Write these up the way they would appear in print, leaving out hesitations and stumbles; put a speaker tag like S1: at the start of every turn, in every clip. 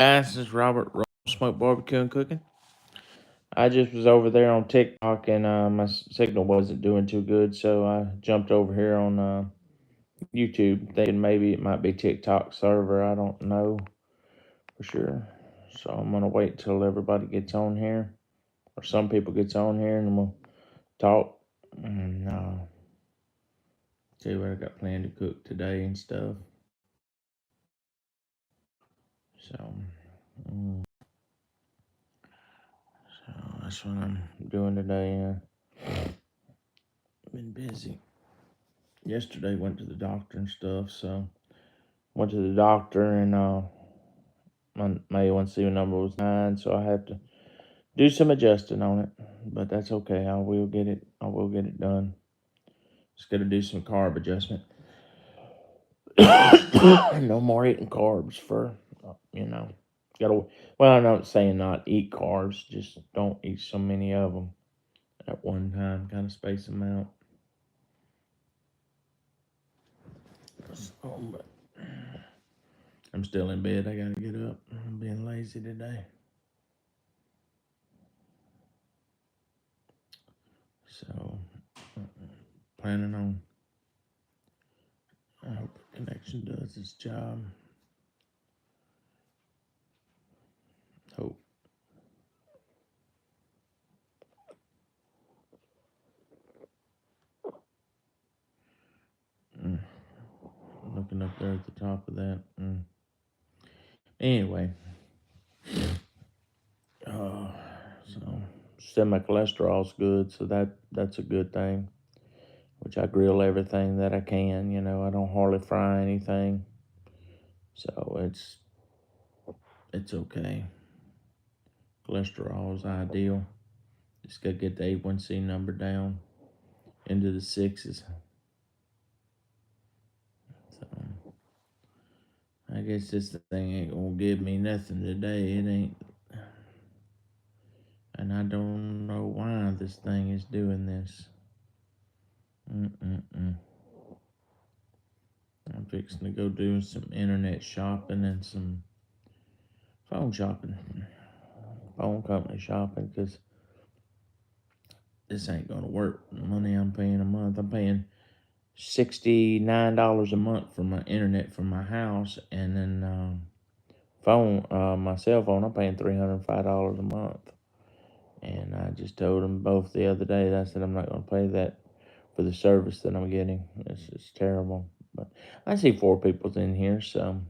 S1: This is Robert Smoke BBQ and Cooking. I just was over there on TikTok and my signal wasn't doing too good, so I jumped over here on YouTube thinking maybe it might be TikTok server. I don't know for sure. So I'm gonna wait till everybody gets on here, or some people gets on here, and we'll talk and see what I got planned to cook today and stuff. So, mm, so that's what I'm doing today. Been busy. Yesterday went to the doctor and stuff, so went to the doctor and my A1C number was 9, so I have to do some adjusting on it, but that's okay. I will get it. I will get it done. Just got to do some carb adjustment. No more eating carbs for Gotta. Well, I'm not saying not eat carbs. Just don't eat so many of them at one time. Kind of space them out. But I'm still in bed. I gotta get up. I'm being lazy today. So, planning on. I hope the connection does its job. Hope. Mm. Looking up there at the top of that. Anyway, so said my cholesterol's good, so that's a good thing. Which I grill everything that I can. I don't hardly fry anything, so it's okay. Cholesterol is ideal. Just gotta get the A1C number down into the sixes. So I guess this thing ain't gonna give me nothing today. It ain't, and I don't know why this thing is doing this. I'm fixing to go do some internet shopping and some phone shopping, phone company shopping, because this ain't gonna work. The money I'm paying a month, I'm paying $69 a month for my internet for my house, and then my cell phone, I'm paying $305 a month. And I just told them both the other day that I said I'm not going to pay that for the service that I'm getting. It's just terrible. But I see 4 people's in here, so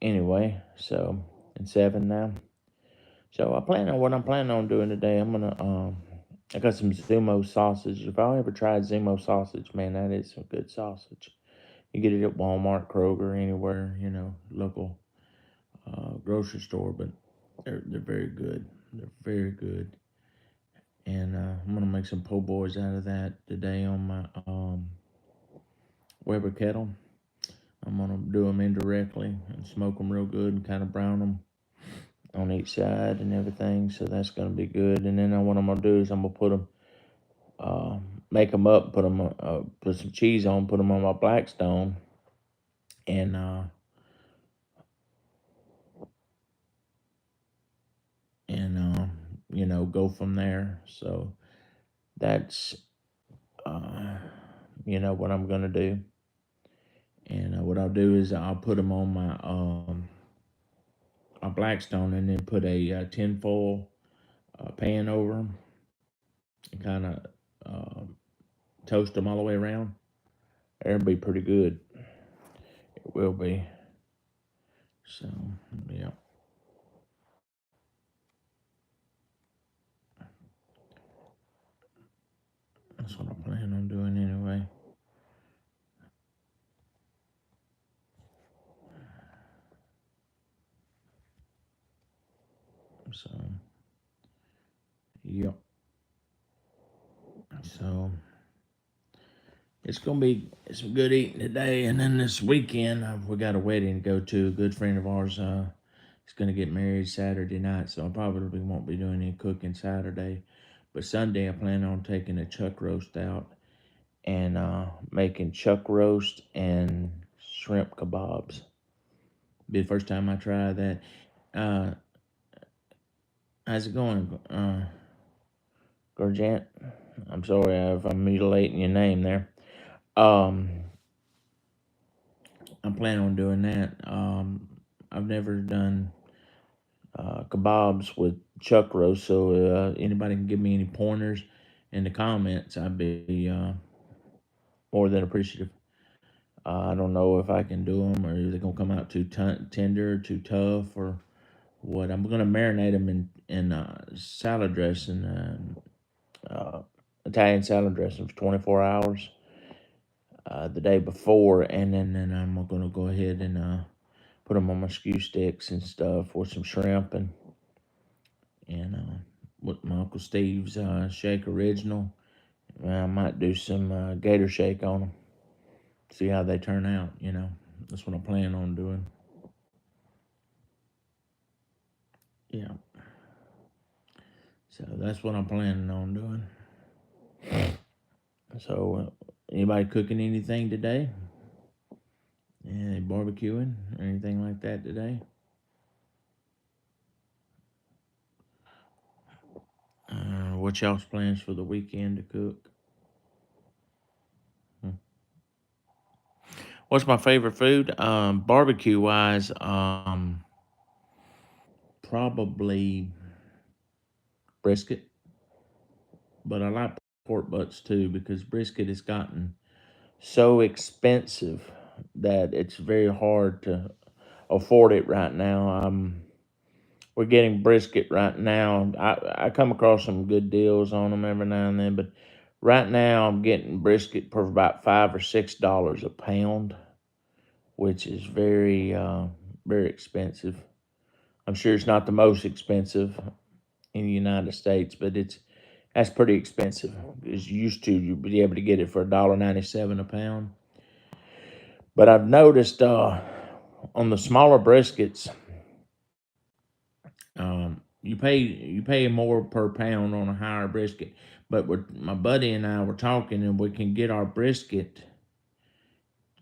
S1: anyway, so and 7 now. So what I'm planning on doing today. I'm gonna I got some Zumo sausage. If I ever tried Zumo sausage, man, that is some good sausage. You get it at Walmart, Kroger, anywhere, local grocery store, but they're very good. They're very good. And I'm gonna make some po' boys out of that today on my Weber kettle. I'm gonna do them indirectly and smoke them real good and kind of brown them on each side and everything. So that's gonna be good. And then what I'm gonna do is I'm gonna put them, make them up, put some cheese on, put them on my Blackstone, and and go from there. So that's what I'm gonna do. And what I'll do is I'll put them on my Blackstone, and then put a tinfoil pan over them and kind of toast them all the way around. It'll be pretty good. It will be. So yeah, that's what I plan on doing anyway. So yep. So it's gonna be some good eating today, and then this weekend we got a wedding to go to. A good friend of ours is gonna get married Saturday night, so I probably won't be doing any cooking Saturday. But Sunday I plan on taking a chuck roast out and making chuck roast and shrimp kebabs. Be the first time I try that. Uh, how's it going, Gorgent? I'm sorry if I'm mutilating your name there. Um, I'm planning on doing that. I've never done kebabs with chuck roast, so anybody can give me any pointers in the comments, I'd be more than appreciative. I don't know if I can do them, or are they gonna come out too tender, too tough, or what. I'm gonna marinate them in salad dressing, Italian salad dressing for 24 hours the day before, and then I'm gonna go ahead and put them on my skew sticks and stuff with some shrimp and with my Uncle Steve's shake original. I might do some gator shake on them. See how they turn out. That's what I'm planning on doing. Yeah. So that's what I'm planning on doing. So, anybody cooking anything today? Yeah, barbecuing or anything like that today? What y'all's plans for the weekend to cook? Hmm. What's my favorite food? Barbecue wise, probably brisket, but I like pork butts too because brisket has gotten so expensive that it's very hard to afford it right now. We're getting brisket right now. I come across some good deals on them every now and then, but right now I'm getting brisket for about $5 or $6 a pound, which is very expensive. I'm sure it's not the most expensive in the United States, but that's pretty expensive. Because used to you'd be able to get it for $1.97 a pound. But I've noticed on the smaller briskets, you pay more per pound on a higher brisket. But my buddy and I were talking, and we can get our brisket,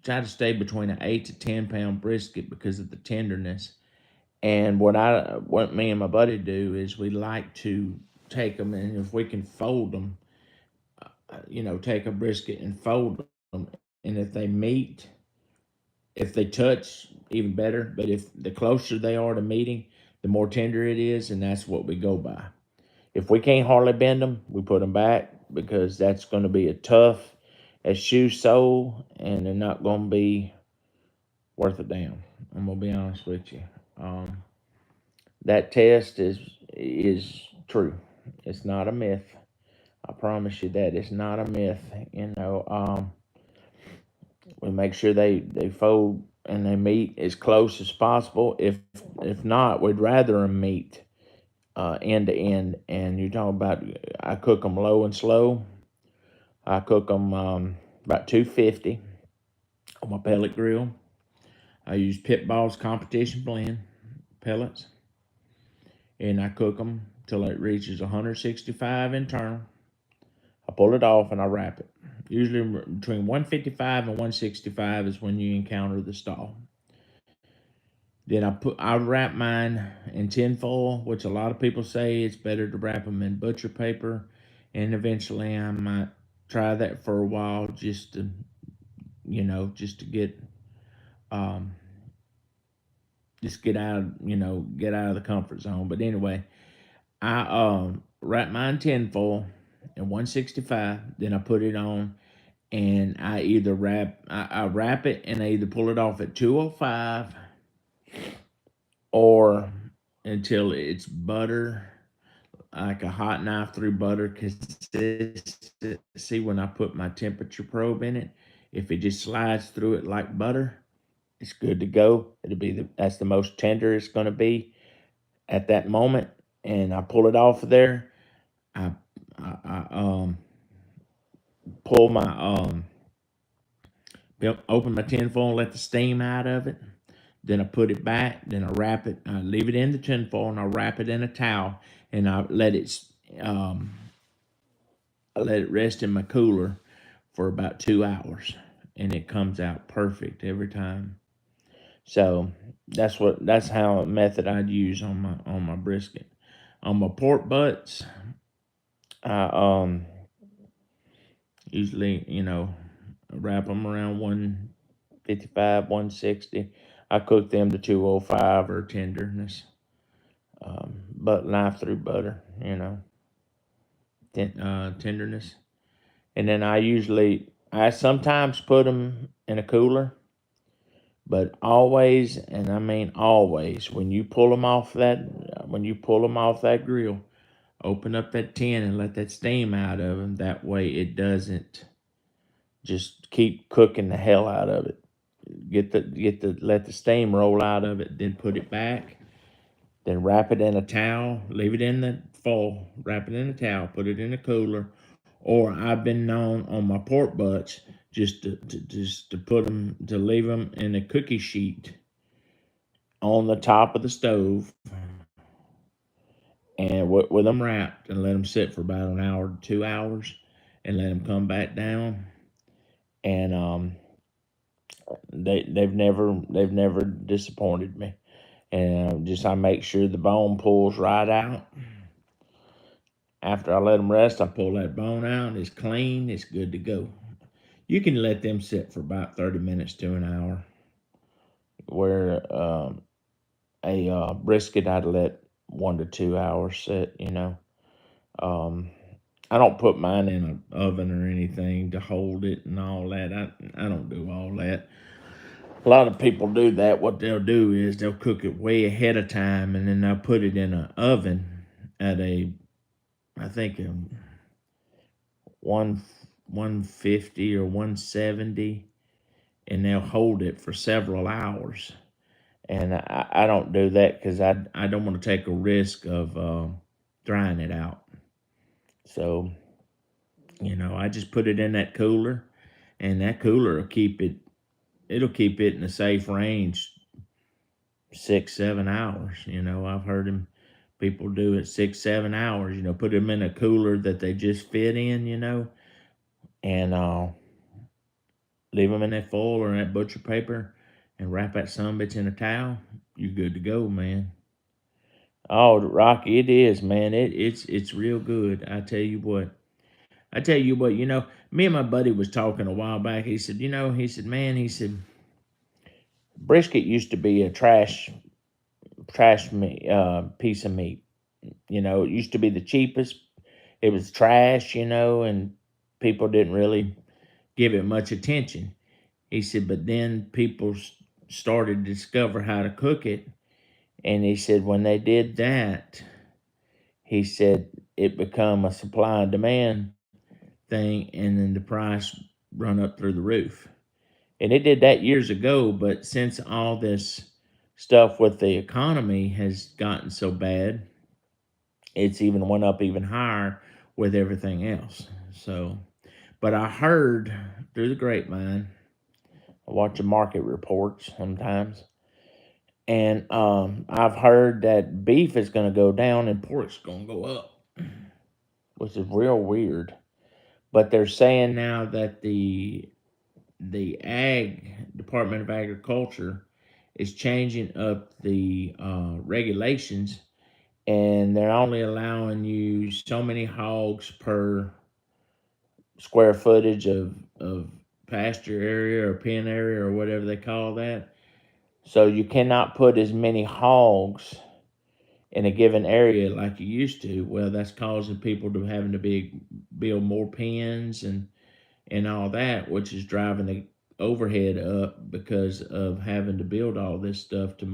S1: try to stay between an 8 to 10 pound brisket because of the tenderness. And what me and my buddy do is we like to take them, and if we can fold them, take a brisket and fold them, and if they touch, even better. But if the closer they are to meeting, the more tender it is, and that's what we go by. If we can't hardly bend them, we put them back because that's going to be a tough as shoe sole, and they're not going to be worth a damn. I'm gonna be honest with you. Um, that test is true. It's not a myth. I promise you that it's not a myth. We make sure they fold and they meet as close as possible. If not, we'd rather them meet end to end. And you talk about I cook them low and slow. I cook them about 250 on my pellet grill. I use Pitball's Competition Blend pellets, and I cook them till it reaches 165 internal. I pull it off and I wrap it. Usually between 155 and 165 is when you encounter the stall. Then I wrap mine in tin foil, which a lot of people say it's better to wrap them in butcher paper, and eventually I might try that for a while just to um get out of the comfort zone. But anyway, I wrap mine tin foil in 165, then I put it on, and I wrap it, and I either pull it off at 205 or until it's butter, like a hot knife through butter. Because see, when I put my temperature probe in it, if it just slides through it like butter, it's good to go. That's the most tender it's going to be at that moment. And I pull it off of there. I, I pull my open my tin foil and let the steam out of it. Then I put it back. Then I wrap it. I leave it in the tin foil, and I wrap it in a towel, and um, I let it rest in my cooler for about 2 hours, and it comes out perfect every time. So that's how method I'd use on my brisket. On my pork butts, I usually, wrap them around 155, 160. I cook them to 205 or tenderness, but knife through butter, tenderness. And then I sometimes put them in a cooler, but always, and I mean always, when you pull them off that grill, open up that tin and let that steam out of them. That way it doesn't just keep cooking the hell out of it. Let the steam roll out of it, then put it back, then wrap it in a towel, leave it in the foil, wrap it in a towel, put it in a cooler. Or I've been known on my pork butts just to put them, to leave them in a cookie sheet on the top of the stove, and with them wrapped, and let them sit for about an hour to 2 hours, and let them come back down. And they've never disappointed me. And just I make sure the bone pulls right out. After I let them rest, I pull that bone out. It's clean. It's good to go. You can let them sit for about 30 minutes to an hour. Where a brisket, I'd let 1 to 2 hours sit. Um, I don't put mine in an oven or anything to hold it and all that. I don't do all that. A lot of people do that. What they'll do is they'll cook it way ahead of time, and then they'll put it in an oven at I think one 150 or 170, and they'll hold it for several hours. And I don't do that because I don't want to take a risk of drying it out. So I just put it in that cooler, and that cooler will keep it. It'll keep it in a safe range 6, 7 hours. I've heard people do it 6, 7 hours. Put them in a cooler that they just fit in. And leave them in that foil or that butcher paper, and wrap that sumbitch in a towel. You're good to go, man. Oh, Rocky, it is, man. It's real good. I tell you what. I tell you what. Me and my buddy was talking a while back. He said, man, he said, brisket used to be a trash meat, piece of meat. It used to be the cheapest. It was trash, and people didn't really give it much attention. He said, but then people started to discover how to cook it. And he said, when they did that, he said it become a supply and demand thing, and then the price run up through the roof. And it did that years ago, but since all this stuff with the economy has gotten so bad, it's even went up even higher with everything else. So, but I heard through the grapevine, I watch the market reports sometimes, and I've heard that beef is going to go down and pork's going to go up, which is real weird. But they're saying now that the ag Department of Agriculture is changing up the regulations, and they're only allowing you so many hogs per square footage of pasture area or pen area or whatever they call that. So you cannot put as many hogs in a given area like you used to. Well, that's causing people to having to build more pens and all that, which is driving the overhead up because of having to build all this stuff to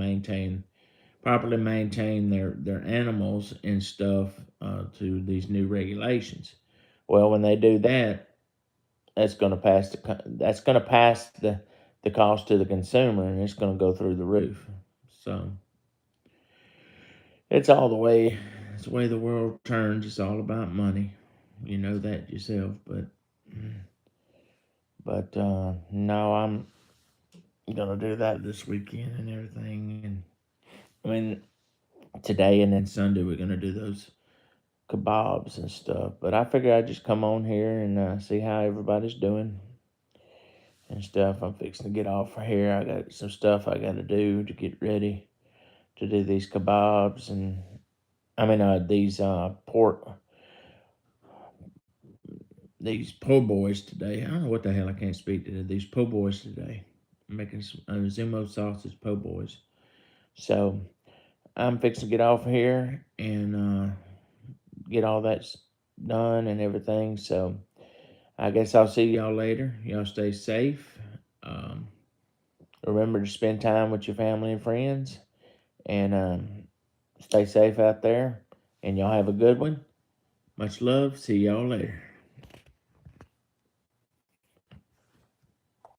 S1: properly maintain their animals and stuff to these new regulations. Well, when they do that, that's going to pass the cost to the consumer, and it's going to go through the roof. So it's all the way. It's the way the world turns. It's all about money. You know that yourself, but no, I'm gonna do that this weekend and everything. And I mean, today and then Sunday we're gonna do those kebabs and stuff. But I figure I'd just come on here and see how everybody's doing. and stuff. I'm fixing to get off for here. I got some stuff I got to do to get ready to do these kebabs and these pork, these po' boys today. I don't know what the hell I can't speak to these po' boys today. I'm making some Zumo sausage po' boys. So I'm fixing to get off here and get all that done and everything. So I guess I'll see y'all later. Y'all stay safe. Um, Remember to spend time with your family and friends. And stay safe out there. And y'all have a good one. Much love. See y'all later.